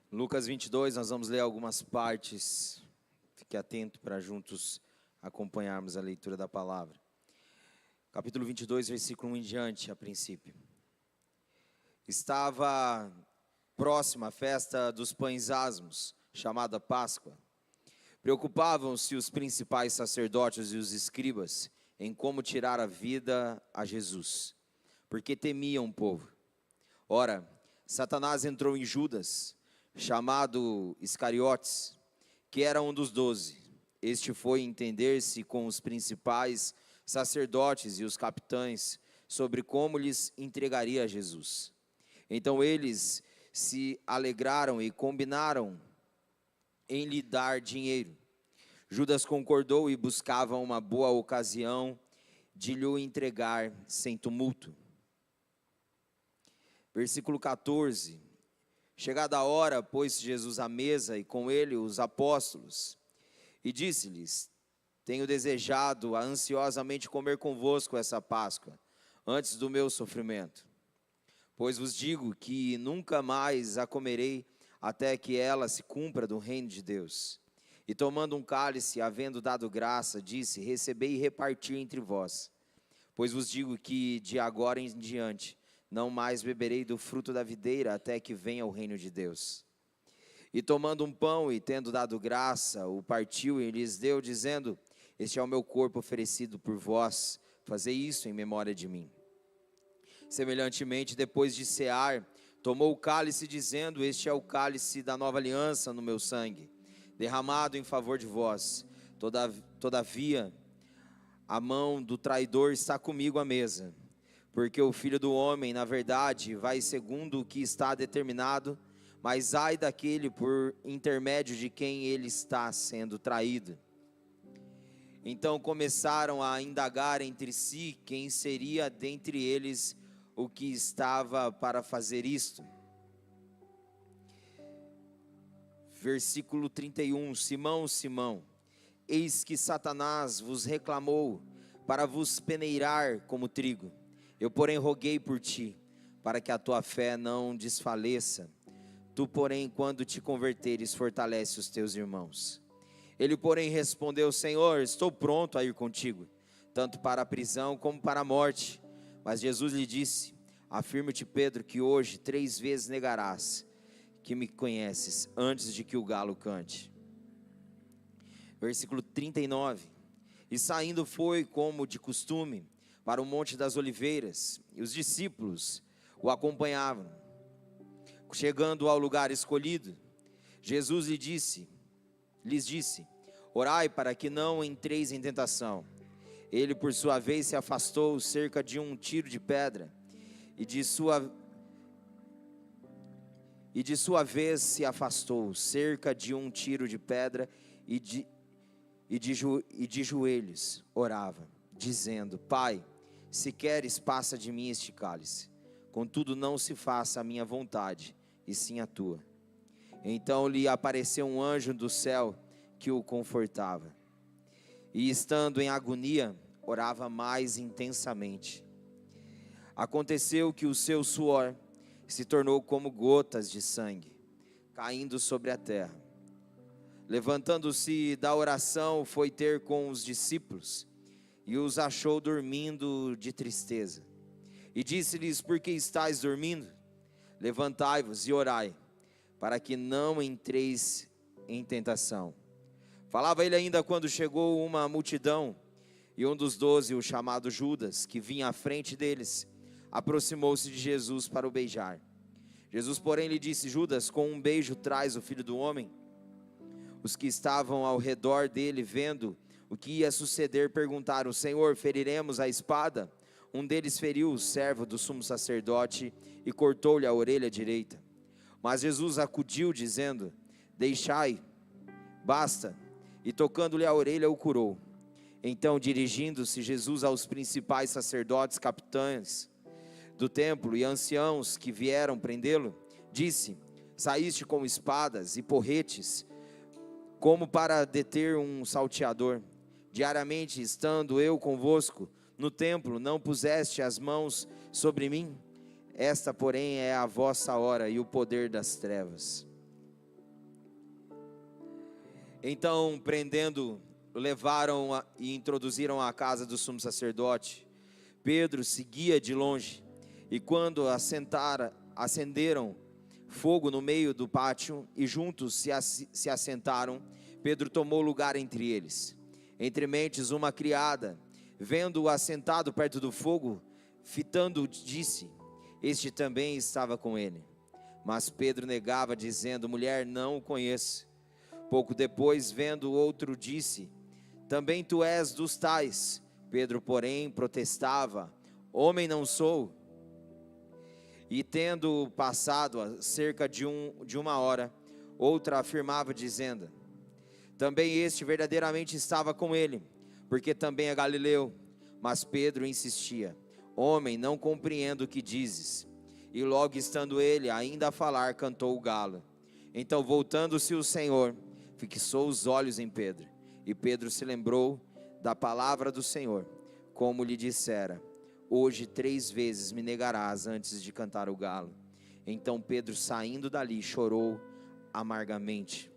Lucas 22, nós vamos ler algumas partes. Fique atento para juntos acompanharmos a leitura da palavra. Capítulo 22, versículo 1 em diante, a princípio. Estava próxima a festa dos pães asmos, chamada Páscoa. Preocupavam-se os principais sacerdotes e os escribas em como tirar a vida a Jesus, porque temiam o povo. Ora, Satanás entrou em Judas, chamado Iscariotes, que era um dos 12. Este foi entender-se com os principais sacerdotes e os capitães sobre como lhes entregaria a Jesus. Então eles se alegraram e combinaram em lhe dar dinheiro. Judas concordou e buscava uma boa ocasião de lhe entregar sem tumulto. Versículo 14. Chegada a hora, pôs Jesus à mesa e com ele os apóstolos, e disse-lhes: tenho desejado ansiosamente comer convosco essa Páscoa, antes do meu sofrimento. Pois vos digo que nunca mais a comerei, até que ela se cumpra do reino de Deus. E tomando um cálice, havendo dado graça, disse: recebei e reparti entre vós. Pois vos digo que de agora em diante não mais beberei do fruto da videira, até que venha o reino de Deus. E tomando um pão e tendo dado graça, o partiu e lhes deu, dizendo: este é o meu corpo oferecido por vós, fazei isso em memória de mim. Semelhantemente, depois de cear, tomou o cálice, dizendo: este é o cálice da nova aliança no meu sangue, derramado em favor de vós. Todavia, a mão do traidor está comigo à mesa. Porque o Filho do Homem, na verdade, vai segundo o que está determinado, mas ai daquele por intermédio de quem ele está sendo traído. Então começaram a indagar entre si quem seria dentre eles o que estava para fazer isto. Versículo 31, Simão, Simão, eis que Satanás vos reclamou para vos peneirar como trigo. Eu, porém, roguei por ti, para que a tua fé não desfaleça. Tu, porém, quando te converteres, fortalece os teus irmãos. Ele, porém, respondeu: Senhor, estou pronto a ir contigo, tanto para a prisão como para a morte. Mas Jesus lhe disse: afirmo-te, Pedro, que hoje 3 vezes negarás que me conheces, antes de que o galo cante. Versículo 39. E saindo foi, como de costume, para o Monte das Oliveiras, e os discípulos o acompanhavam. Chegando ao lugar escolhido, Jesus lhes disse: orai para que não entreis em tentação. Ele, por sua vez, se afastou cerca de um tiro de pedra, e de sua vez se afastou cerca de um tiro de pedra, e de joelhos orava, dizendo: Pai, se queres, passa de mim este cálice, contudo não se faça a minha vontade, e sim a tua. Então lhe apareceu um anjo do céu que o confortava, e estando em agonia, orava mais intensamente. Aconteceu que o seu suor se tornou como gotas de sangue, caindo sobre a terra. Levantando-se da oração, foi ter com os discípulos, e os achou dormindo de tristeza. E disse-lhes: por que estáis dormindo? Levantai-vos e orai, para que não entreis em tentação. Falava ele ainda quando chegou uma multidão, e um dos 12, o chamado Judas, que vinha à frente deles, aproximou-se de Jesus para o beijar. Jesus, porém, lhe disse: Judas, com um beijo traz o Filho do Homem? Os que estavam ao redor dele, vendo o que ia suceder, perguntaram: Senhor, feriremos a espada? Um deles feriu o servo do sumo sacerdote e cortou-lhe a orelha direita. Mas Jesus acudiu, dizendo: deixai, basta. E tocando-lhe a orelha, o curou. Então, dirigindo-se Jesus aos principais sacerdotes, capitães do templo e anciãos que vieram prendê-lo, disse: saíste com espadas e porretes, como para deter um salteador. Diariamente, estando eu convosco no templo, não puseste as mãos sobre mim? Esta, porém, é a vossa hora e o poder das trevas. Então, prendendo, levaram e introduziram à casa do sumo sacerdote. Pedro seguia de longe, e quando acenderam fogo no meio do pátio, e juntos se assentaram, Pedro tomou lugar entre eles. Entre mentes, uma criada, vendo-o assentado perto do fogo, fitando-o, disse: este também estava com ele. Mas Pedro negava, dizendo: mulher, não o conheço. Pouco depois, vendo o outro, disse: também tu és dos tais. Pedro, porém, protestava: homem não sou. E tendo passado cerca de uma hora, outra afirmava, dizendo: também este verdadeiramente estava com ele, porque também é galileu. Mas Pedro insistia: homem, não compreendo o que dizes. E logo estando ele ainda a falar, cantou o galo. Então, voltando-se o Senhor, fixou os olhos em Pedro, e Pedro se lembrou da palavra do Senhor, como lhe dissera: hoje 3 vezes me negarás antes de cantar o galo. Então Pedro, saindo dali, chorou amargamente.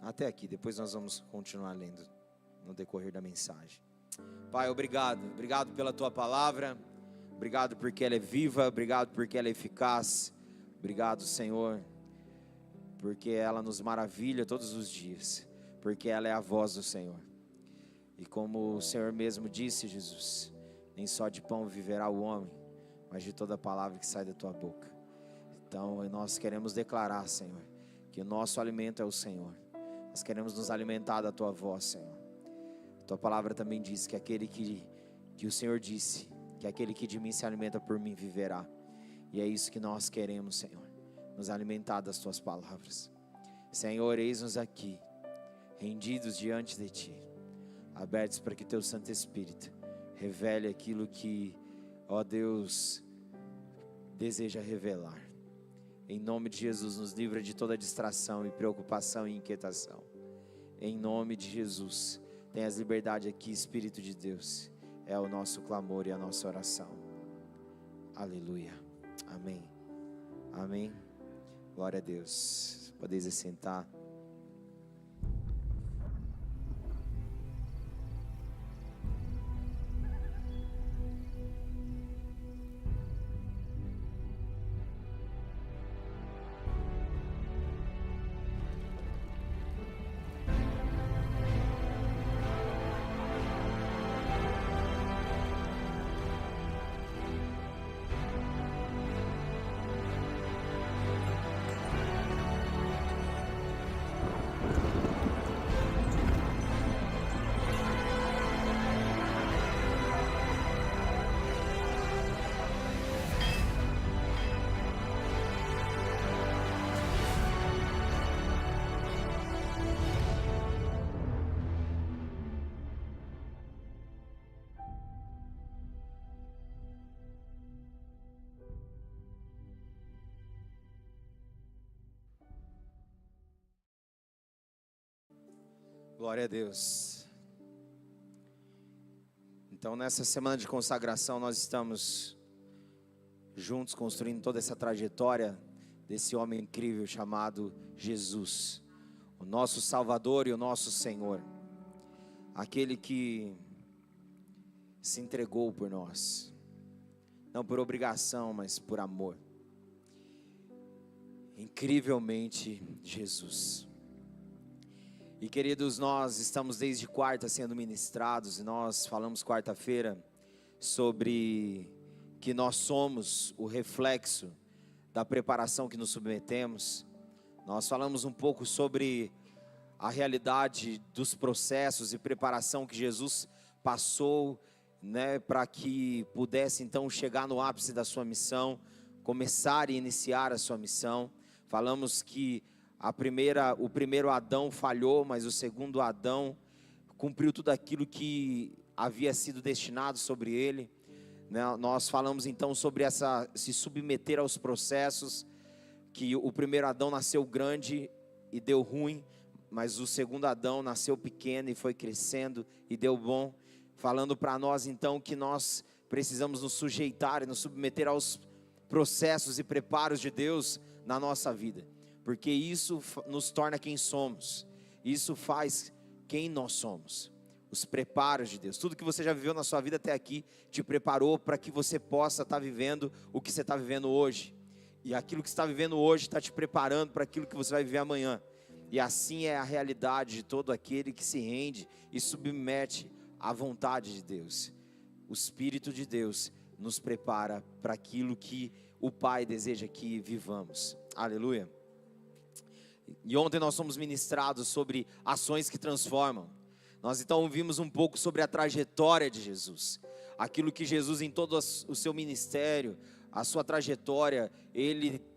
Até aqui, depois nós vamos continuar lendo no decorrer da mensagem. Pai, obrigado pela tua palavra, obrigado porque ela é viva, obrigado porque ela é eficaz, obrigado, Senhor, porque ela nos maravilha todos os dias, porque ela é a voz do Senhor. E como o Senhor mesmo disse, Jesus, nem só de pão viverá o homem, mas de toda palavra que sai da tua boca. Então nós queremos declarar, Senhor, que o nosso alimento é o Senhor. Nós queremos nos alimentar da tua voz, Senhor. A tua palavra também diz que aquele que o Senhor disse, que aquele que de mim se alimenta por mim viverá. E é isso que nós queremos, Senhor, nos alimentar das tuas palavras. Senhor, eis-nos aqui, rendidos diante de ti, abertos para que teu Santo Espírito revele aquilo que, ó Deus, deseja revelar. Em nome de Jesus, nos livra de toda distração e preocupação e inquietação. Em nome de Jesus, tenhas liberdade aqui, Espírito de Deus. É o nosso clamor e a nossa oração. Aleluia. Amém. Amém. Glória a Deus. Podeis assentar. Glória a Deus. Então, nessa semana de consagração, nós estamos juntos construindo toda essa trajetória desse homem incrível chamado Jesus, o nosso Salvador e o nosso Senhor, aquele que se entregou por nós, não por obrigação, mas por amor. Incrivelmente, Jesus. E queridos, nós estamos desde quarta sendo ministrados, e nós falamos quarta-feira sobre que nós somos o reflexo da preparação que nos submetemos. Nós falamos um pouco sobre a realidade dos processos e preparação que Jesus passou, para que pudesse então chegar no ápice da sua missão, começar e iniciar a sua missão. Falamos que o primeiro Adão falhou, mas o segundo Adão cumpriu tudo aquilo que havia sido destinado sobre ele. Nós falamos então sobre se submeter aos processos, que o primeiro Adão nasceu grande e deu ruim, mas o segundo Adão nasceu pequeno e foi crescendo e deu bom. Falando para nós então que nós precisamos nos sujeitar e nos submeter aos processos e preparos de Deus na nossa vida, porque isso nos torna quem somos, isso faz quem nós somos. Os preparos de Deus, tudo que você já viveu na sua vida até aqui, te preparou para que você possa estar vivendo o que você está vivendo hoje, e aquilo que você está vivendo hoje está te preparando para aquilo que você vai viver amanhã. E assim é a realidade de todo aquele que se rende e submete à vontade de Deus. O Espírito de Deus nos prepara para aquilo que o Pai deseja que vivamos. Aleluia. E ontem nós fomos ministrados sobre ações que transformam. Nós então vimos um pouco sobre a trajetória de Jesus, aquilo que Jesus em todo o seu ministério, a sua trajetória,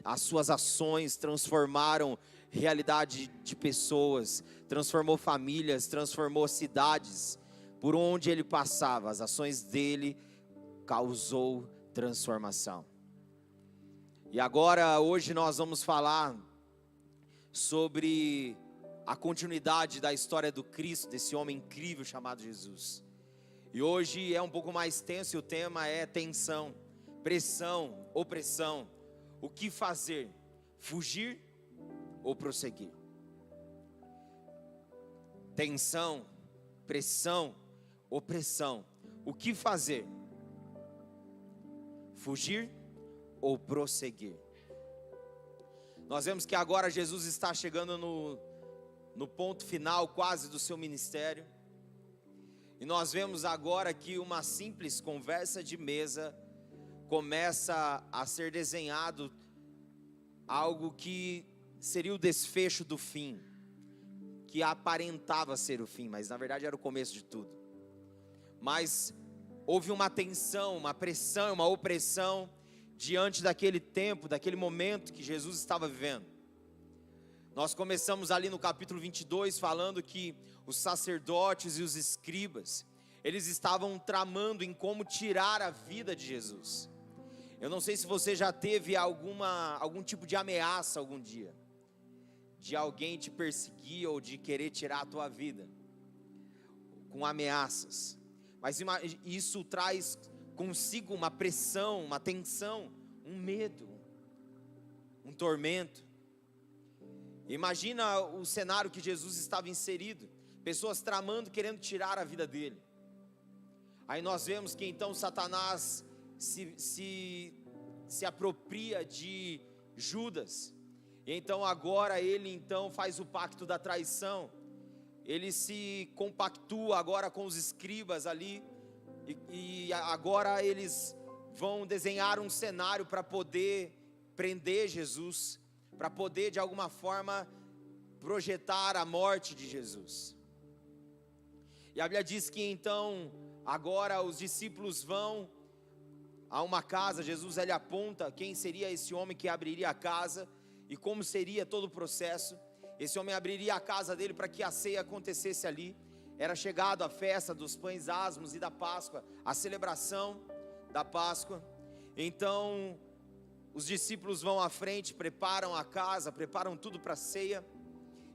as suas ações transformaram realidade de pessoas, transformou famílias, transformou cidades. Por onde ele passava, as ações dele causou transformação. E agora, hoje nós vamos falar sobre a continuidade da história do Cristo, desse homem incrível chamado Jesus. E hoje é um pouco mais tenso e o tema é tensão, pressão, opressão. O que fazer? Fugir ou prosseguir? Tensão, pressão, opressão. O que fazer? Fugir ou prosseguir? Nós vemos que agora Jesus está chegando no ponto final quase do seu ministério. E nós vemos agora que uma simples conversa de mesa começa a ser desenhado algo que seria o desfecho do fim, que aparentava ser o fim, mas na verdade era o começo de tudo. Mas houve uma tensão, uma pressão, uma opressão diante daquele tempo, daquele momento que Jesus estava vivendo. Nós começamos ali no capítulo 22 falando que os sacerdotes e os escribas, eles estavam tramando em como tirar a vida de Jesus. Eu não sei se você já teve algum tipo de ameaça algum dia, de alguém te perseguir ou de querer tirar a tua vida, com ameaças. Mas isso traz consigo uma pressão, uma tensão, um medo, um tormento. Imagina o cenário que Jesus estava inserido, pessoas tramando, querendo tirar a vida dele. Aí nós vemos que então Satanás se apropria de Judas, e então agora ele então faz o pacto da traição, ele se compactua agora com os escribas ali, e agora eles vão desenhar um cenário para poder prender Jesus, para poder de alguma forma projetar a morte de Jesus. E a Bíblia diz que então agora os discípulos vão a uma casa. Jesus ele aponta quem seria esse homem que abriria a casa e como seria todo o processo. Esse homem abriria a casa dele para que a ceia acontecesse ali. Era chegado a festa dos pães asmos e da Páscoa, a celebração da Páscoa. Então os discípulos vão à frente, preparam a casa, preparam tudo para a ceia.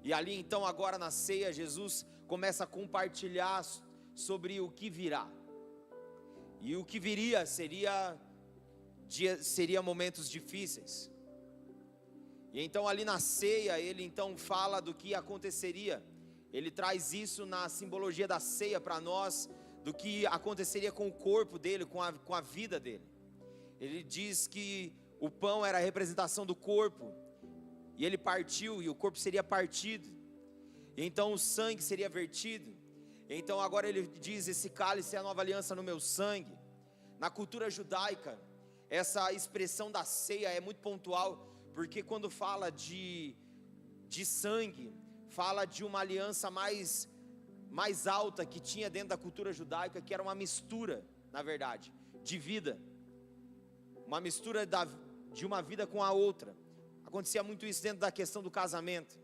E ali então agora na ceia Jesus começa a compartilhar sobre o que virá. E o que viria seria momentos difíceis. E então ali na ceia ele então fala do que aconteceria. Ele traz isso na simbologia da ceia para nós, do que aconteceria com o corpo dele, com a vida dele. Ele diz que o pão era a representação do corpo, e ele partiu, e o corpo seria partido, e então o sangue seria vertido. Então agora ele diz: esse cálice é a nova aliança no meu sangue. Na cultura judaica, essa expressão da ceia é muito pontual, porque quando fala de sangue, fala de uma aliança mais alta que tinha dentro da cultura judaica, que era uma mistura, na verdade, de vida, uma mistura de uma vida com a outra. Acontecia muito isso dentro da questão do casamento.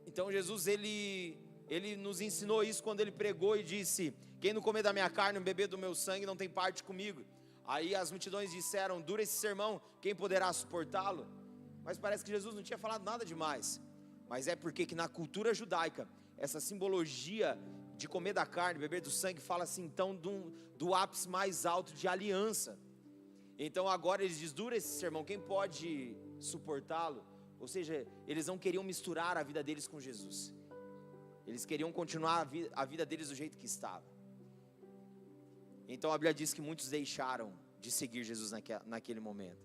Então Jesus ele nos ensinou isso quando ele pregou e disse: quem não comer da minha carne e beber do meu sangue não tem parte comigo. Aí as multidões disseram: dura esse sermão, quem poderá suportá-lo? Mas parece que Jesus não tinha falado nada demais. Mas é porque que na cultura judaica, essa simbologia de comer da carne, beber do sangue, fala-se então do ápice mais alto de aliança. Então agora eles dizem, dura esse sermão, quem pode suportá-lo? Ou seja, eles não queriam misturar a vida deles com Jesus. Eles queriam continuar a vida deles do jeito que estava. Então a Bíblia diz que muitos deixaram de seguir Jesus naquele momento.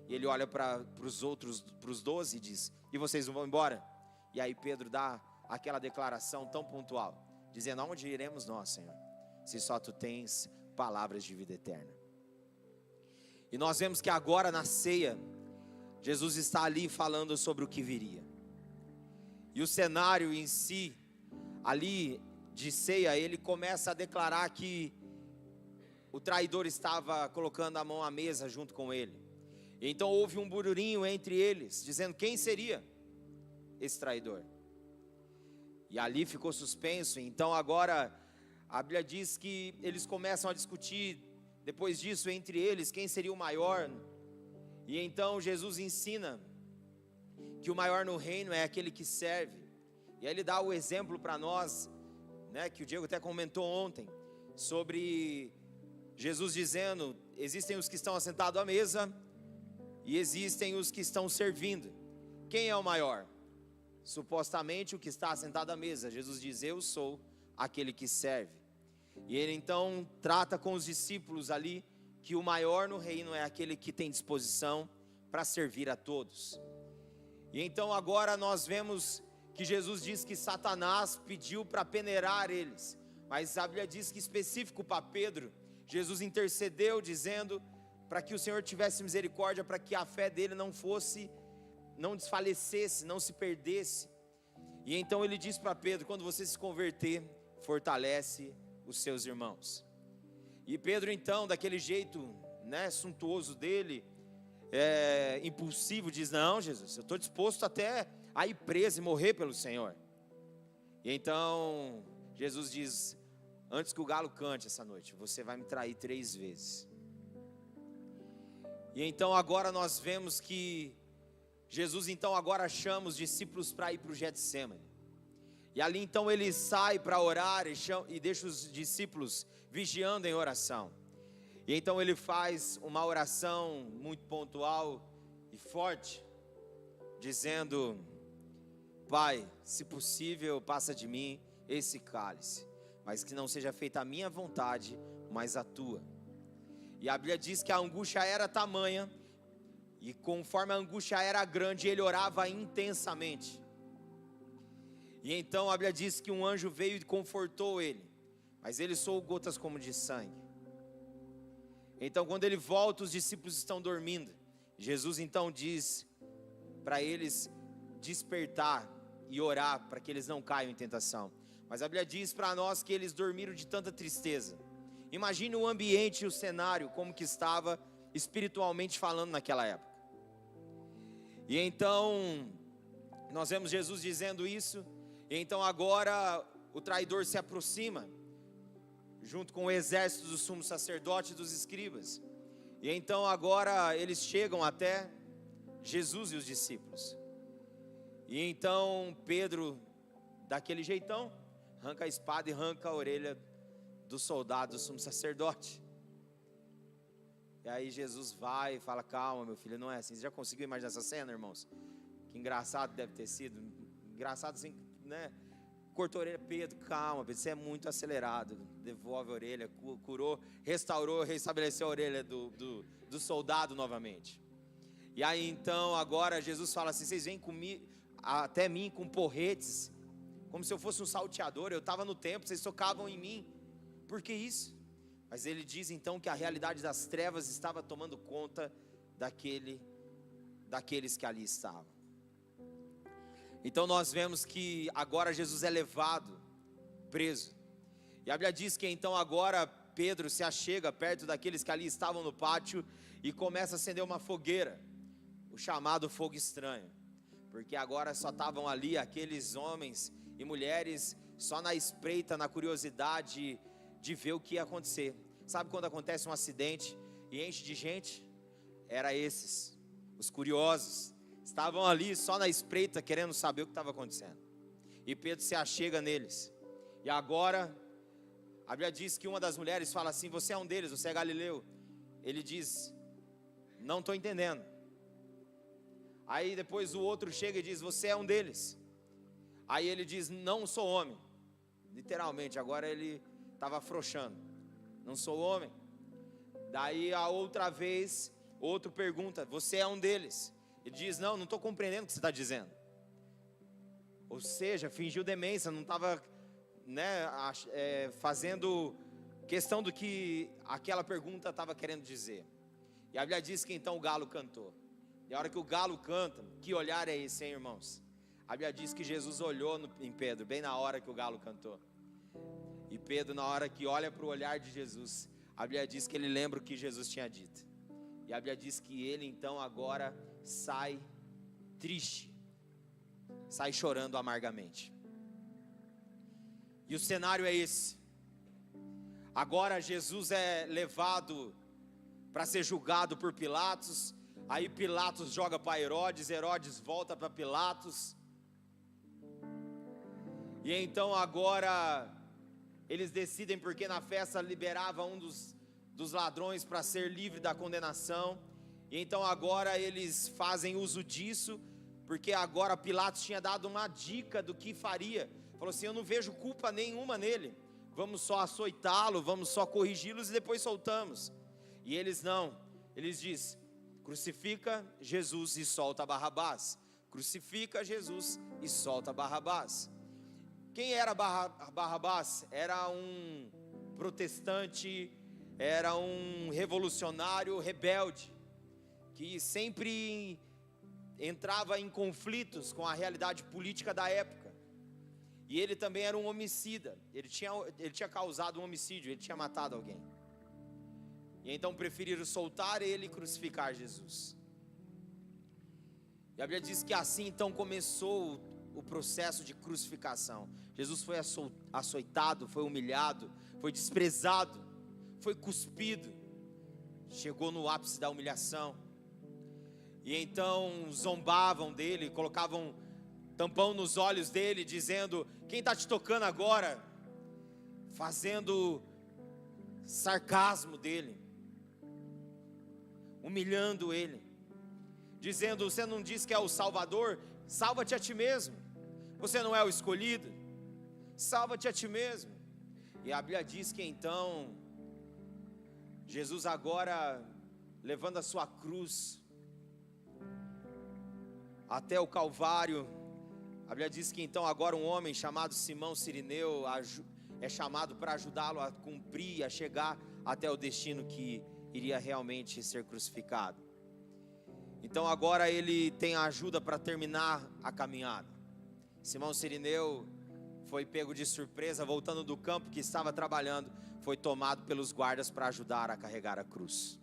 E ele olha para os 12 e diz, e vocês não vão embora? E aí Pedro dá aquela declaração tão pontual, dizendo, aonde iremos nós, Senhor, se só Tu tens palavras de vida eterna? E nós vemos que agora na ceia, Jesus está ali falando sobre o que viria. E o cenário em si, ali de ceia, ele começa a declarar que o traidor estava colocando a mão à mesa junto com ele. Então houve um burburinho entre eles, dizendo quem seria esse traidor. E ali ficou suspenso. Então agora a Bíblia diz que eles começam a discutir, depois disso, entre eles, quem seria o maior. E então Jesus ensina que o maior no reino é aquele que serve. E aí ele dá o exemplo para nós, né, que o Diego até comentou ontem, sobre Jesus dizendo, existem os que estão assentados à mesa e existem os que estão servindo. Quem é o maior? Supostamente o que está assentado à mesa. Jesus diz, eu sou aquele que serve. E ele então trata com os discípulos ali, que o maior no reino é aquele que tem disposição para servir a todos. E então agora nós vemos que Jesus diz que Satanás pediu para peneirar eles, mas a Bíblia diz que específico para Pedro, Jesus intercedeu dizendo para que o Senhor tivesse misericórdia, para que a fé dele não desfalecesse, não se perdesse. E então ele diz para Pedro, quando você se converter, fortalece os seus irmãos. E Pedro então, daquele jeito, né, suntuoso dele, impulsivo, diz, não Jesus, eu estou disposto até a ir preso e morrer pelo Senhor. E então Jesus diz, antes que o galo cante essa noite, você vai me trair 3 vezes. E então agora nós vemos que Jesus então agora chama os discípulos para ir para o Getsemane. E ali então ele sai para orar e deixa os discípulos vigiando em oração. E então ele faz uma oração muito pontual e forte, dizendo, Pai, se possível passa de mim esse cálice, mas que não seja feita a minha vontade, mas a tua. E a Bíblia diz que a angústia era tamanha, e conforme a angústia era grande, ele orava intensamente. E então a Bíblia diz que um anjo veio e confortou ele, mas ele soou gotas como de sangue. Então quando ele volta, os discípulos estão dormindo. Jesus então diz para eles despertar e orar para que eles não caiam em tentação. Mas a Bíblia diz para nós que eles dormiram de tanta tristeza. Imagine o ambiente e o cenário como que estava espiritualmente falando naquela época. E então nós vemos Jesus dizendo isso. E então agora o traidor se aproxima, junto com o exército dos sumos sacerdotes e dos escribas. E então agora eles chegam até Jesus e os discípulos. E então Pedro, daquele jeitão, arranca a espada e arranca a orelha do soldado, do sumo sacerdote. E aí Jesus vai e fala, calma meu filho, não é assim. Você já conseguiu imaginar essa cena, irmãos? Que engraçado deve ter sido. Engraçado assim, né? Cortou a orelha, Pedro, calma, Pedro, você é muito acelerado. Devolve a orelha, curou, restaurou, restabeleceu a orelha do soldado novamente. E aí então agora Jesus fala assim, vocês vêm comigo, até mim com porretes, como se eu fosse um salteador. Eu estava no templo, vocês tocavam em mim. Por que isso? Mas ele diz então que a realidade das trevas estava tomando conta daqueles que ali estavam. Então nós vemos que agora Jesus é levado, preso. E a Bíblia diz que então agora Pedro se achega perto daqueles que ali estavam no pátio e começa a acender uma fogueira, o chamado fogo estranho. Porque agora só estavam ali aqueles homens e mulheres só na espreita, na curiosidade de ver o que ia acontecer. Sabe quando acontece um acidente e enche de gente? Era esses, os curiosos. Estavam ali só na espreita, querendo saber o que estava acontecendo. E Pedro se achega neles. E agora A Bíblia diz que uma das mulheres fala assim: você é um deles, você é galileu. Ele diz: não estou entendendo. Aí depois o outro chega e diz: você é um deles. Aí ele diz: não sou homem. Literalmente, agora ele estava afrouxando: não sou homem. Daí a outra vez, outro pergunta: você é um deles? Ele diz: não estou compreendendo o que você está dizendo. Ou seja, fingiu demência, não estava fazendo questão do que aquela pergunta estava querendo dizer. E a Bíblia diz que então o galo cantou. E a hora que o galo canta, que olhar é esse, hein, irmãos? A Bíblia diz que Jesus olhou em Pedro, bem na hora que o galo cantou. E Pedro, na hora que olha para o olhar de Jesus, a Bíblia diz que ele lembra o que Jesus tinha dito. E a Bíblia diz que ele então agora sai triste, sai chorando amargamente. E o cenário é esse. Agora Jesus é levado para ser julgado por Pilatos. Aí Pilatos joga para Herodes, Herodes volta para Pilatos. E então agora eles decidem, porque na festa liberava um dos ladrões para ser livre da condenação. E então agora eles fazem uso disso, porque agora Pilatos tinha dado uma dica do que faria. Falou assim: eu não vejo culpa nenhuma nele, vamos só açoitá-lo, vamos só corrigi-los e depois soltamos. E eles não, eles dizem: crucifica Jesus e solta Barrabás. Crucifica Jesus e solta Barrabás. Quem era Barrabás? Era um protestante, era um revolucionário rebelde, que sempre entrava em conflitos com a realidade política da época. E ele também era um homicida. Ele tinha causado um homicídio, ele tinha matado alguém. E então preferiram soltar ele e crucificar Jesus. E a Bíblia diz que assim então começou o processo de crucificação. Jesus foi açoitado, foi humilhado, foi desprezado, foi cuspido. Chegou no ápice da humilhação. E então zombavam dele, colocavam tampão nos olhos dele, dizendo: quem está te tocando agora? Fazendo sarcasmo dele, humilhando ele, dizendo: você não diz que é o Salvador? Salva-te a ti mesmo. Você não é o escolhido? Salva-te a ti mesmo. E a Bíblia diz que então Jesus agora, levando a sua cruz até o Calvário, a Bíblia diz que então agora um homem chamado Simão Cirineu é chamado para ajudá-lo a cumprir, a chegar até o destino que iria realmente ser crucificado. Então agora ele tem a ajuda para terminar a caminhada. Simão Cirineu foi pego de surpresa, voltando do campo que estava trabalhando, foi tomado pelos guardas para ajudar a carregar a cruz.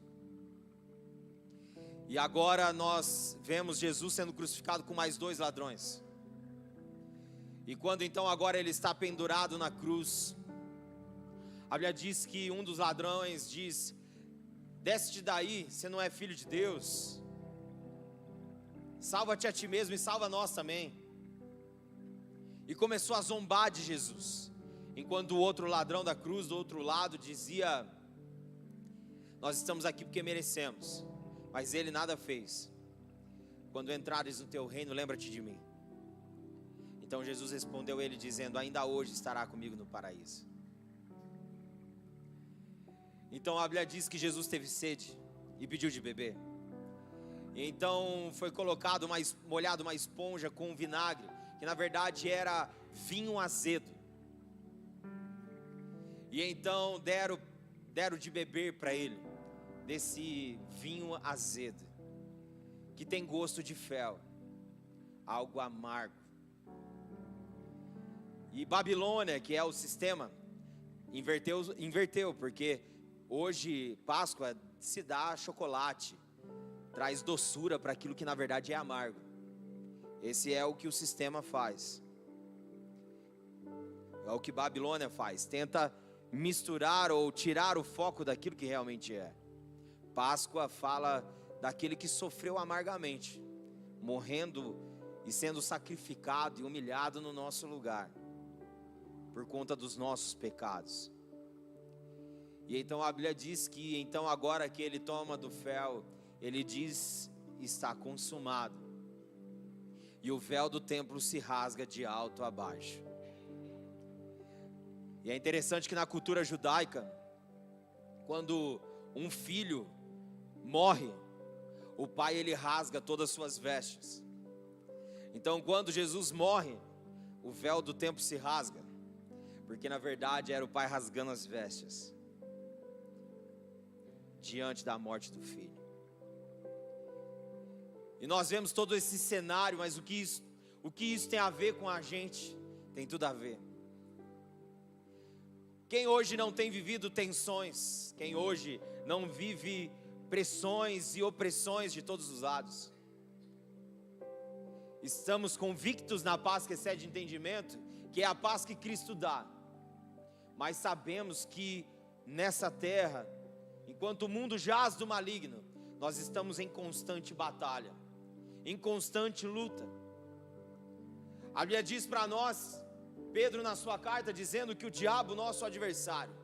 E agora nós vemos Jesus sendo crucificado com mais 2 ladrões. E quando então agora ele está pendurado na cruz, a Bíblia diz que um dos ladrões diz: desce-te daí, você não é filho de Deus, salva-te a ti mesmo e salva nós também. E começou a zombar de Jesus, enquanto o outro ladrão da cruz, do outro lado, dizia: nós estamos aqui porque merecemos, mas ele nada fez. Quando entrares no teu reino, lembra-te de mim. Então Jesus respondeu ele dizendo: ainda hoje estará comigo no paraíso. Então a Bíblia diz que Jesus teve sede e pediu de beber. E então foi colocado molhado uma esponja com vinagre, que na verdade era vinho azedo. E então deram de beber para ele desse vinho azedo, que tem gosto de fel, algo amargo. E Babilônia, que é o sistema, inverteu, porque hoje Páscoa se dá chocolate, traz doçura para aquilo que na verdade é amargo. Esse é o que o sistema faz, é o que Babilônia faz, tenta misturar ou tirar o foco daquilo que realmente é. Páscoa fala daquele que sofreu amargamente, morrendo e sendo sacrificado e humilhado no nosso lugar, por conta dos nossos pecados. E então a Bíblia diz que então agora que ele toma do fel, ele diz: está consumado. E o véu do templo se rasga de alto a baixo. E é interessante que na cultura judaica, quando um filho morre, o pai ele rasga todas as suas vestes. Então quando Jesus morre, o véu do templo se rasga, porque na verdade era o pai rasgando as vestes diante da morte do filho. E nós vemos todo esse cenário, mas o que isso tem a ver com a gente? Tem tudo a ver. Quem hoje não tem vivido tensões, quem hoje não vive pressões e opressões de todos os lados, estamos convictos na paz que excede entendimento, que é a paz que Cristo dá, mas sabemos que nessa terra, enquanto o mundo jaz do maligno, nós estamos em constante batalha, em constante luta. A Bíblia diz para nós, Pedro na sua carta, dizendo que o diabo, nosso adversário,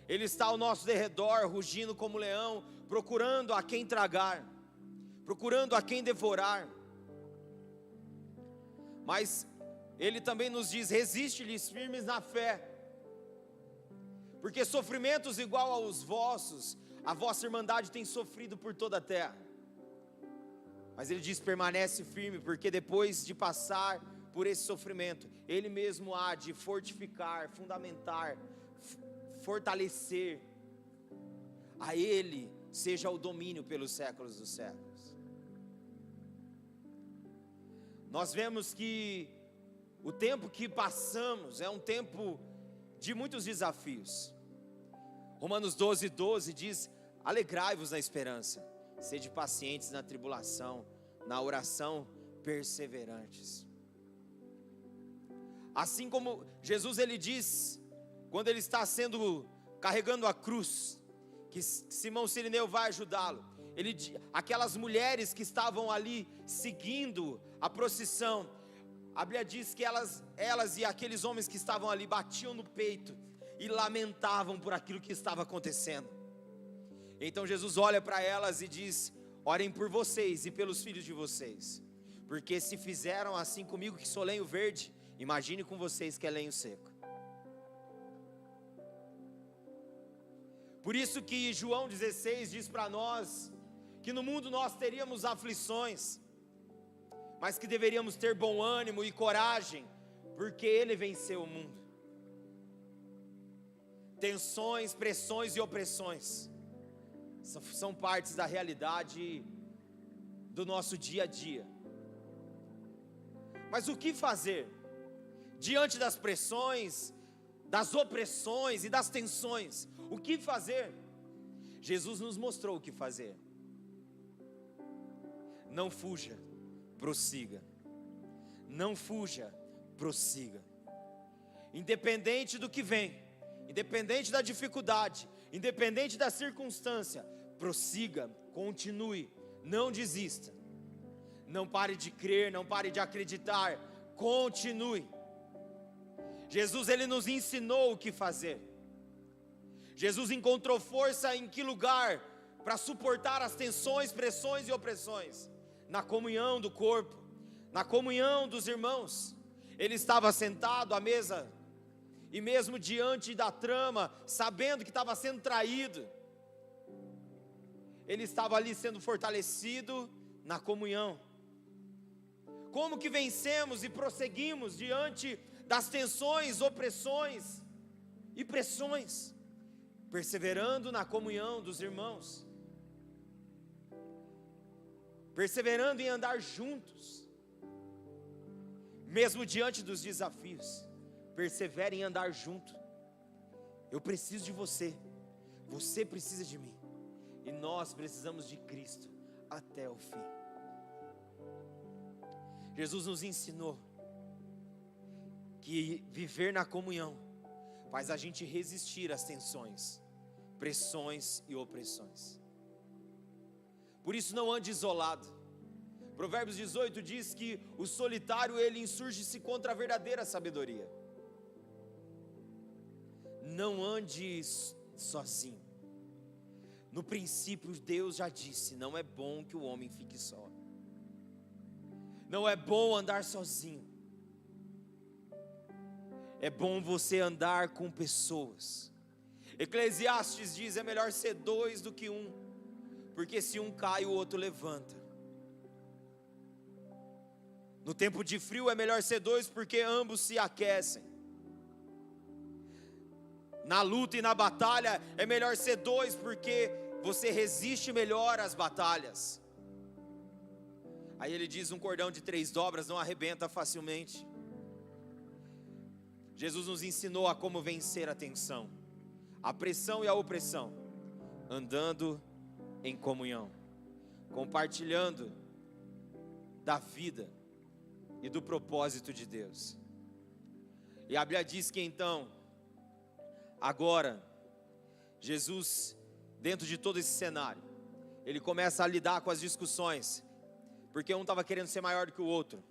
ele está ao nosso derredor, rugindo como leão, procurando a quem tragar, procurando a quem devorar. Mas ele também nos diz: resiste-lhes firmes na fé, porque sofrimentos igual aos vossos, a vossa irmandade tem sofrido por toda a terra. Mas ele diz: permanece firme, porque depois de passar por esse sofrimento, ele mesmo há de fortificar, fundamentar, fortalecer. A ele seja o domínio pelos séculos dos séculos. Nós vemos que o tempo que passamos é um tempo de muitos desafios. Romanos 12:12 diz: alegrai-vos na esperança, sede pacientes na tribulação, na oração perseverantes. Assim como Jesus ele diz, quando ele está carregando a cruz, que Simão Cirineu vai ajudá-lo, aquelas mulheres que estavam ali seguindo a procissão, a Bíblia diz que elas e aqueles homens que estavam ali batiam no peito e lamentavam por aquilo que estava acontecendo. Então Jesus olha para elas e diz: orem por vocês e pelos filhos de vocês, porque se fizeram assim comigo que sou lenho verde, imagine com vocês que é lenho seco. Por isso que João 16 diz para nós que no mundo nós teríamos aflições, mas que deveríamos ter bom ânimo e coragem, porque Ele venceu o mundo. Tensões, pressões e opressões são partes da realidade do nosso dia a dia. Mas o que fazer diante das pressões, das opressões e das tensões? O que fazer? Jesus nos mostrou o que fazer. Não fuja, prossiga. Não fuja, prossiga. Independente do que vem, independente da dificuldade, independente da circunstância, prossiga, continue, não desista. Não pare de crer, não pare de acreditar, continue. Jesus ele nos ensinou o que fazer. Jesus encontrou força em que lugar para suportar as tensões, pressões e opressões? Na comunhão do corpo, na comunhão dos irmãos. Ele estava sentado à mesa, e mesmo diante da trama, sabendo que estava sendo traído, ele estava ali sendo fortalecido na comunhão. Como que vencemos e prosseguimos diante das tensões, opressões e pressões? Perseverando na comunhão dos irmãos, perseverando em andar juntos, mesmo diante dos desafios. Persevere em andar junto. Eu preciso de você, você precisa de mim, e nós precisamos de Cristo até o fim. Jesus nos ensinou que viver na comunhão faz a gente resistir às tensões, pressões e opressões. Por isso não ande isolado. Provérbios 18 diz que o solitário ele insurge-se contra a verdadeira sabedoria. Não ande sozinho. No princípio, Deus já disse: não é bom que o homem fique só. Não é bom andar sozinho. É bom você andar com pessoas. Eclesiastes diz: é melhor ser dois do que um, porque se um cai, o outro levanta. No tempo de frio é melhor ser dois, porque ambos se aquecem. Na luta e na batalha é melhor ser dois, porque você resiste melhor às batalhas. Aí ele diz: um cordão de 3 dobras não arrebenta facilmente. Jesus nos ensinou a como vencer a tensão, a pressão e a opressão, andando em comunhão, compartilhando da vida e do propósito de Deus. E a Bíblia diz que então, agora, Jesus, dentro de todo esse cenário, ele começa a lidar com as discussões, porque um estava querendo ser maior do que o outro.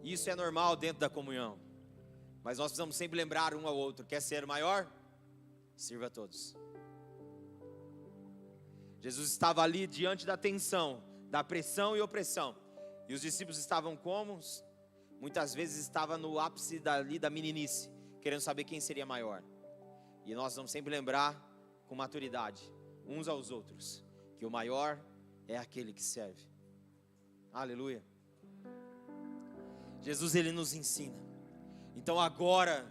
Isso é normal dentro da comunhão, mas nós precisamos sempre lembrar um ao outro: quer ser maior? Sirva a todos. Jesus estava ali diante da tensão, da pressão e opressão, e os discípulos estavam como? Muitas vezes estava no ápice da meninice, querendo saber quem seria maior. E nós vamos sempre lembrar com maturidade, uns aos outros, que o maior é aquele que serve. Aleluia. Jesus, ele nos ensina. Então agora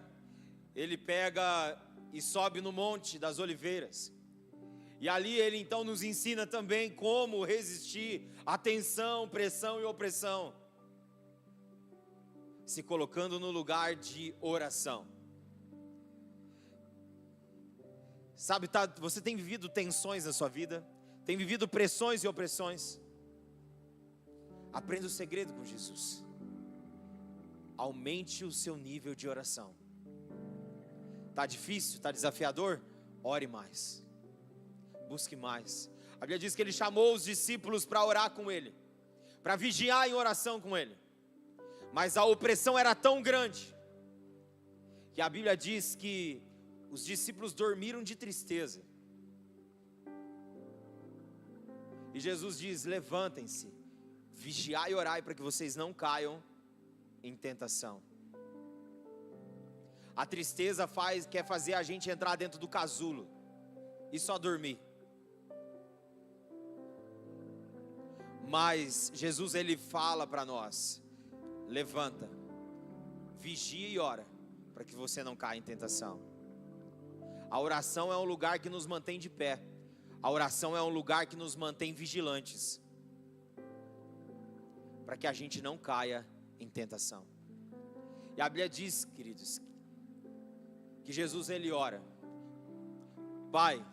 ele pega e sobe no Monte das Oliveiras, e ali ele então nos ensina também como resistir à tensão, pressão e opressão, se colocando no lugar de oração. Sabe, você tem vivido tensões na sua vida, tem vivido pressões e opressões. Aprenda o segredo com Jesus. Aumente o seu nível de oração. Está difícil, está desafiador? Ore mais, busque mais. A Bíblia diz que ele chamou os discípulos para orar com ele, para vigiar em oração com ele. Mas a opressão era tão grande, que a Bíblia diz que os discípulos dormiram de tristeza. E Jesus diz: levantem-se, vigiai e orai, para que vocês não caiam em tentação. A tristeza quer fazer a gente entrar dentro do casulo e só dormir. Mas Jesus, ele fala para nós: levanta, vigia e ora, para que você não caia em tentação. A oração é um lugar que nos mantém de pé. A oração é um lugar que nos mantém vigilantes, para que a gente não caia em tentação. E a Bíblia diz, queridos, que Jesus, ele ora: Pai,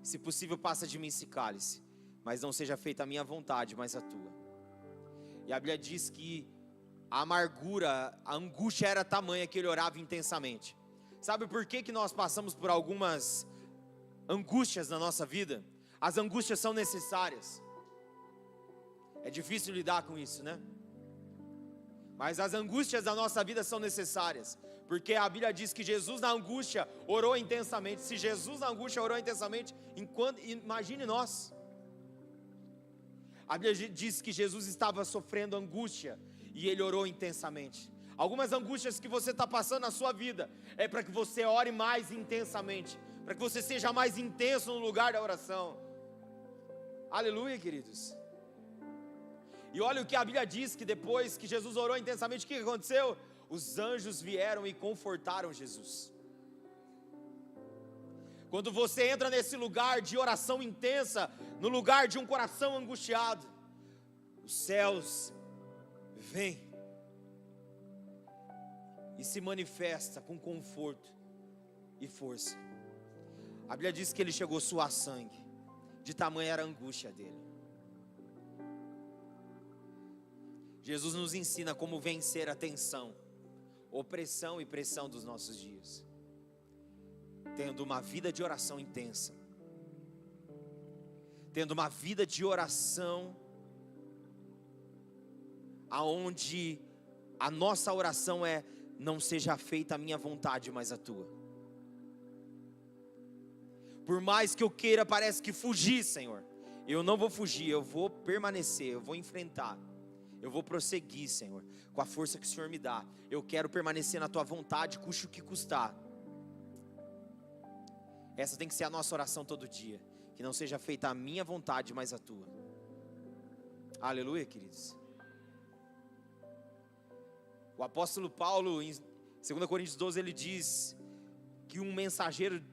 se possível passa de mim esse cálice, mas não seja feita a minha vontade, mas a tua. E a Bíblia diz que a amargura, a angústia era tamanha que ele orava intensamente. Sabe por que nós passamos por algumas angústias na nossa vida? As angústias são necessárias. É difícil lidar com isso, né? Mas as angústias da nossa vida são necessárias, porque a Bíblia diz que Jesus na angústia orou intensamente. Se Jesus na angústia orou intensamente, imagine nós. A Bíblia diz que Jesus estava sofrendo angústia e ele orou intensamente. Algumas angústias que você está passando na sua vida é para que você ore mais intensamente, para que você seja mais intenso no lugar da oração. Aleluia, queridos. E olha o que a Bíblia diz, que depois que Jesus orou intensamente, o que aconteceu? Os anjos vieram e confortaram Jesus. Quando você entra nesse lugar de oração intensa, no lugar de um coração angustiado, os céus vêm e se manifesta com conforto e força. A Bíblia diz que ele chegou a suar sangue, de tamanha era a angústia dele. Jesus nos ensina como vencer a tensão, opressão e pressão dos nossos dias, tendo uma vida de oração intensa, tendo uma vida de oração, aonde a nossa oração é: não seja feita a minha vontade, mas a tua. Por mais que eu queira, parece que fugir, Senhor, eu não vou fugir, eu vou permanecer, eu vou enfrentar, eu vou prosseguir, Senhor, com a força que o Senhor me dá. Eu quero permanecer na tua vontade, custe o que custar. Essa tem que ser a nossa oração todo dia, que não seja feita a minha vontade, mas a tua. Aleluia, queridos. O apóstolo Paulo, em 2 Coríntios 12, ele diz que um mensageiro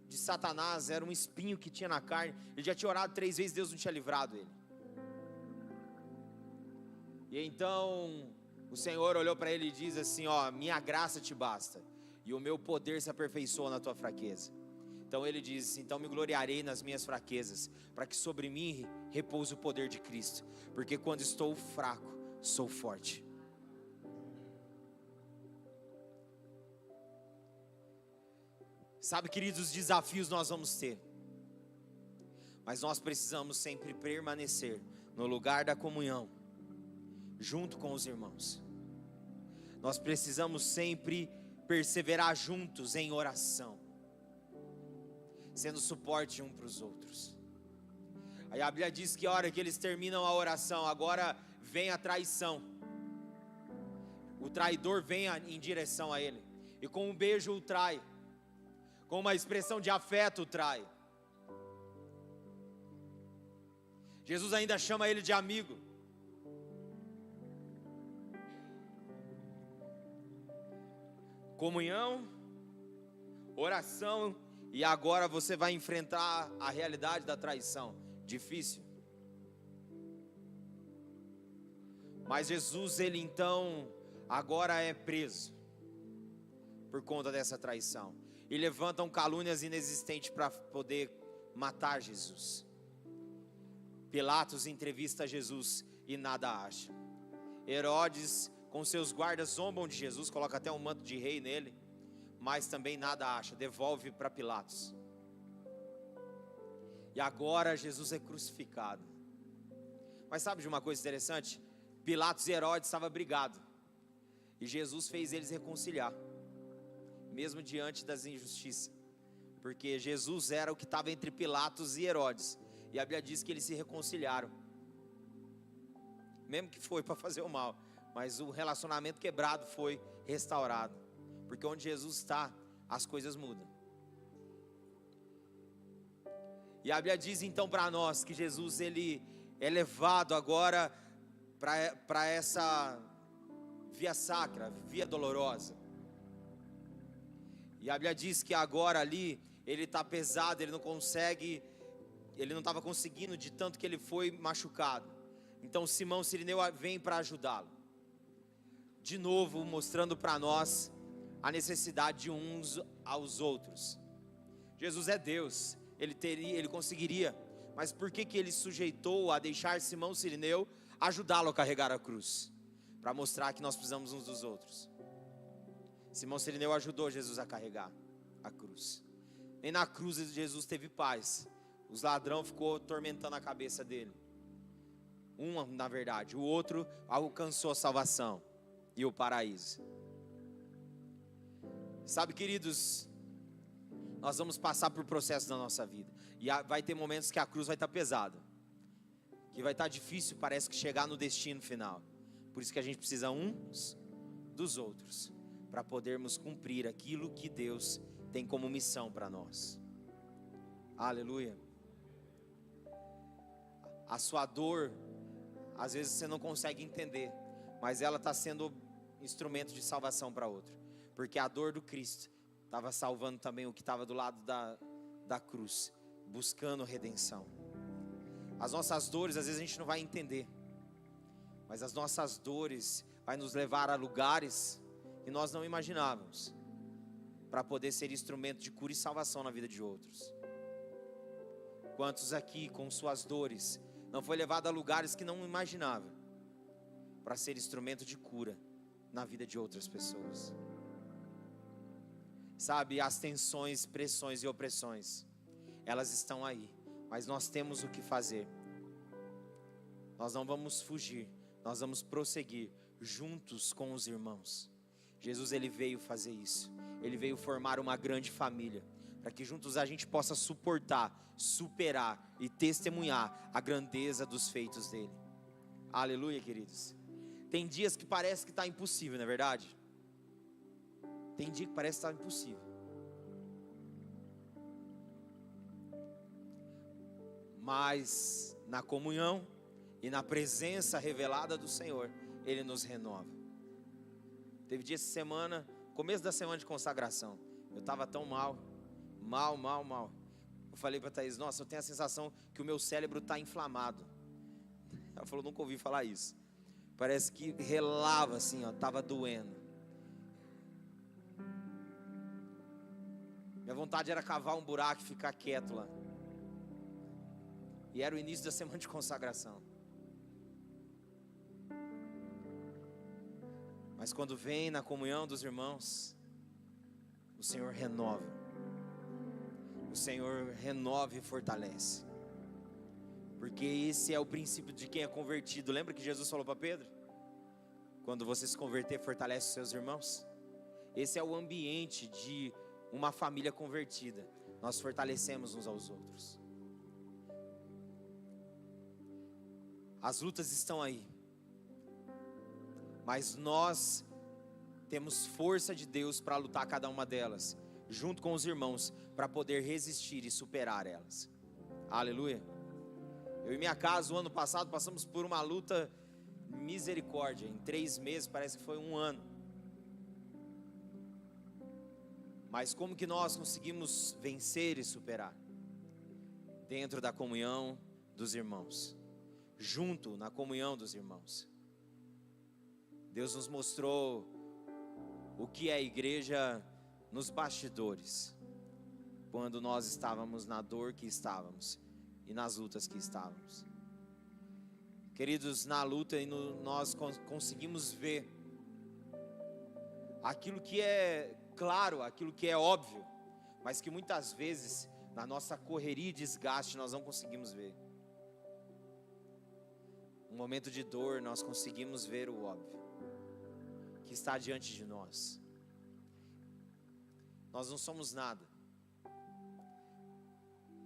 de Satanás era um espinho que tinha na carne. Ele já tinha orado 3 vezes, Deus não tinha livrado ele. E então o Senhor olhou para ele e diz assim: ó, minha graça te basta, e o meu poder se aperfeiçoa na tua fraqueza. Então ele diz: então me gloriarei nas minhas fraquezas, para que sobre mim repouse o poder de Cristo, porque quando estou fraco, sou forte. Sabe, queridos, os desafios nós vamos ter, mas nós precisamos sempre permanecer no lugar da comunhão, junto com os irmãos. Nós precisamos sempre perseverar juntos em oração, sendo suporte um para os outros. Aí a Bíblia diz que a hora que eles terminam a oração, agora vem a traição. O traidor vem em direção a ele, e com um beijo o trai, com uma expressão de afeto o trai. Jesus ainda chama ele de amigo. Comunhão, oração, e agora você vai enfrentar a realidade da traição. Difícil. Mas Jesus, ele então, agora é preso por conta dessa traição. E levantam calúnias inexistentes para poder matar Jesus. Pilatos entrevista Jesus e nada acha. Herodes, com seus guardas, zombam de Jesus, coloca até um manto de rei nele, mas também nada acha, devolve para Pilatos. E agora Jesus é crucificado. Mas sabe de uma coisa interessante? Pilatos e Herodes estavam brigados, e Jesus fez eles reconciliar, mesmo diante das injustiças, porque Jesus era o que estava entre Pilatos e Herodes, e a Bíblia diz que eles se reconciliaram, mesmo que foi para fazer o mal, mas o relacionamento quebrado foi restaurado, porque onde Jesus está, as coisas mudam. E a Bíblia diz então para nós que Jesus, ele é levado agora para essa via sacra, via dolorosa. E a Bíblia diz que agora ali, ele está pesado, ele não estava conseguindo de tanto que ele foi machucado. Então Simão Cirineu vem para ajudá-lo. De novo, mostrando para nós a necessidade de uns aos outros. Jesus é Deus, ele conseguiria, mas por que ele sujeitou a deixar Simão Cirineu ajudá-lo a carregar a cruz? Para mostrar que nós precisamos uns dos outros. Simão Cirineu ajudou Jesus a carregar a cruz. Nem na cruz Jesus teve paz. Os ladrões ficou atormentando a cabeça dele. Na verdade, o outro alcançou a salvação e o paraíso. Sabe, queridos, nós vamos passar por processos na nossa vida, e vai ter momentos que a cruz vai estar pesada, que vai estar difícil, parece que chegar no destino final. Por isso que a gente precisa uns dos outros, para podermos cumprir aquilo que Deus tem como missão para nós. Aleluia. A sua dor, às vezes você não consegue entender, mas ela está sendo instrumento de salvação para outro, porque a dor do Cristo estava salvando também o que estava do lado da cruz, buscando redenção. As nossas dores, às vezes a gente não vai entender, mas as nossas dores vai nos levar a lugares que nós não imaginávamos, para poder ser instrumento de cura e salvação na vida de outros. Quantos aqui com suas dores não foi levado a lugares que não imaginava, para ser instrumento de cura na vida de outras pessoas? Sabe, as tensões, pressões e opressões, elas estão aí, mas nós temos o que fazer. Nós não vamos fugir, nós vamos prosseguir juntos com os irmãos. Jesus, ele veio fazer isso. Ele veio formar uma grande família, para que juntos a gente possa suportar, superar e testemunhar a grandeza dos feitos dele. Aleluia, queridos. Tem dias que parece que está impossível, não é verdade? Tem dia que parece que está impossível. Mas na comunhão e na presença revelada do Senhor, Ele nos renova. Teve dia essa semana, começo da semana de consagração, eu estava tão mal. Eu falei para a Thaís, nossa, eu tenho a sensação que o meu cérebro está inflamado. Ela falou, nunca ouvi falar isso. Parece que relava assim, ó, estava doendo. Minha vontade era cavar um buraco e ficar quieto lá. E era o início da semana de consagração. Mas quando vem na comunhão dos irmãos, o Senhor renova. O Senhor renova e fortalece. Porque esse é o princípio de quem é convertido. Lembra que Jesus falou para Pedro? Quando você se converter, fortalece os seus irmãos. Esse é o ambiente de uma família convertida. Nós fortalecemos uns aos outros. As lutas estão aí, mas nós temos força de Deus para lutar cada uma delas, junto com os irmãos, para poder resistir e superar elas. Aleluia. Eu e minha casa, o ano passado, passamos por uma luta misericórdia. Em 3 meses, parece que foi 1 ano. Mas como que nós conseguimos vencer e superar? Dentro da comunhão dos irmãos. Junto na comunhão dos irmãos. Deus nos mostrou o que é a igreja nos bastidores, quando nós estávamos na dor que estávamos e nas lutas que estávamos. Queridos, na luta nós conseguimos ver aquilo que é claro, aquilo que é óbvio, mas que muitas vezes na nossa correria e desgaste nós não conseguimos ver. Um momento de dor, nós conseguimos ver o óbvio que está diante de nós. Nós não somos nada,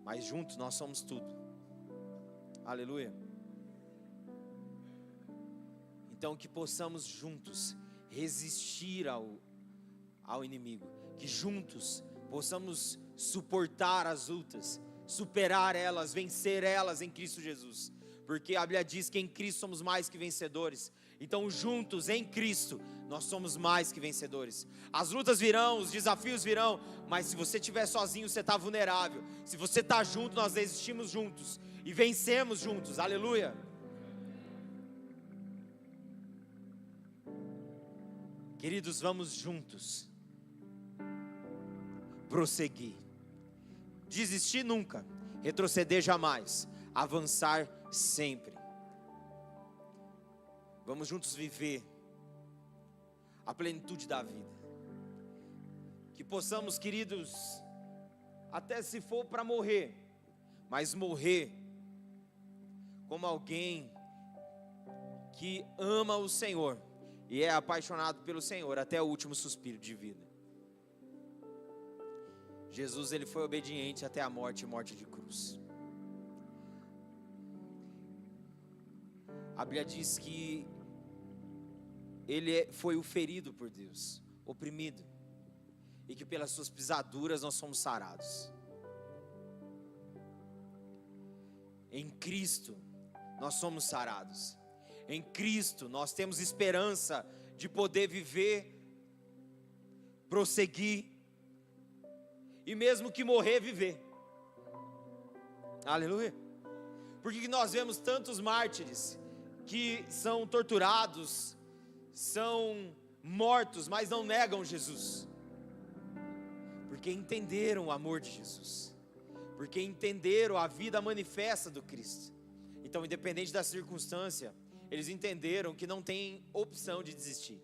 mas juntos nós somos tudo. Aleluia. Então que possamos juntos resistir ao inimigo, que juntos possamos suportar as lutas, superar elas, vencer elas em Cristo Jesus. Porque a Bíblia diz que em Cristo somos mais que vencedores. Então juntos em Cristo nós somos mais que vencedores. As lutas virão, os desafios virão, mas se você estiver sozinho você está vulnerável. Se você está junto, nós resistimos juntos e vencemos juntos. Aleluia. Queridos, vamos juntos prosseguir. Desistir nunca, retroceder jamais, avançar sempre. Vamos juntos viver a plenitude da vida. Que possamos, queridos, até se for para morrer, mas morrer como alguém que ama o Senhor e é apaixonado pelo Senhor até o último suspiro de vida. Jesus, ele foi obediente até a morte e morte de cruz. A Bíblia diz que ele foi o ferido por Deus, oprimido, e que pelas suas pisaduras nós somos sarados. Em Cristo nós somos sarados. Em Cristo nós temos esperança de poder viver, prosseguir e mesmo que morrer, viver. Aleluia. Por que nós vemos tantos mártires que são torturados, são mortos, mas não negam Jesus? Porque entenderam o amor de Jesus, porque entenderam a vida manifesta do Cristo. Então, independente da circunstância, eles entenderam que não tem opção de desistir.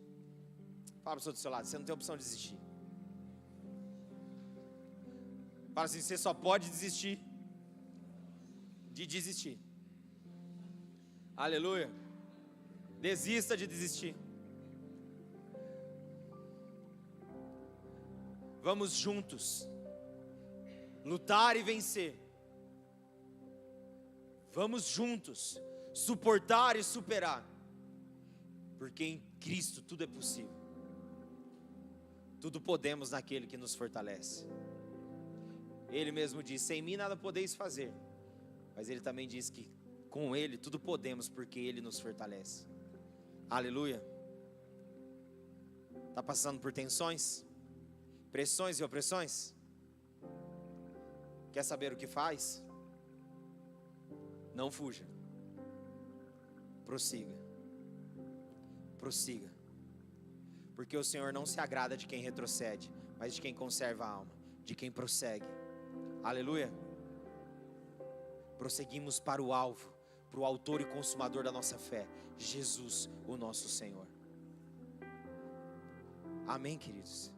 Fala para o pessoal do seu lado, você não tem opção de desistir. Fala assim, você só pode desistir de desistir. Aleluia. Desista de desistir. Vamos juntos lutar e vencer. Vamos juntos suportar e superar, porque em Cristo tudo é possível. Tudo podemos naquele que nos fortalece. Ele mesmo disse: sem mim nada podeis fazer. Mas ele também diz que com ele tudo podemos, porque ele nos fortalece. Aleluia. Está passando por tensões, pressões e opressões? Quer saber o que faz? Não fuja. Prossiga. Prossiga. Porque o Senhor não se agrada de quem retrocede, mas de quem conserva a alma, de quem prossegue. Aleluia. Prosseguimos para o alvo, para o autor e consumador da nossa fé, Jesus, o nosso Senhor. Amém, queridos?